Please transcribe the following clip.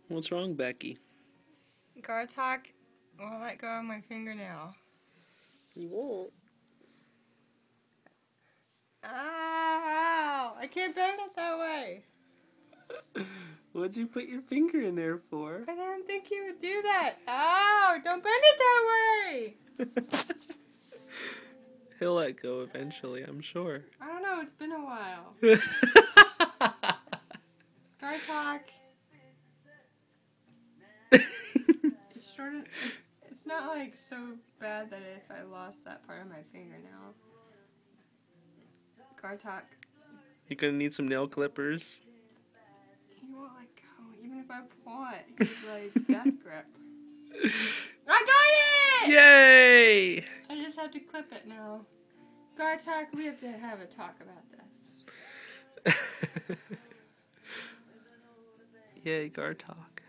What's wrong, Becky? Gartok won't let go of my fingernail. You won't. Ow! I can't bend it that way. What'd you put your finger in there for? I didn't think you would do that. Ow! Don't bend it that way! He'll let go eventually, I'm sure. I don't know, it's been a while. Gartok. It's not like so bad that if I lost that part of my fingernail. Gartok. You're gonna need some nail clippers. He won't let go, even if I pull it. He's like death grip. I got it! Yay! I just have to clip it now. Gartok, we have to have a talk about this. Yay, Gartok.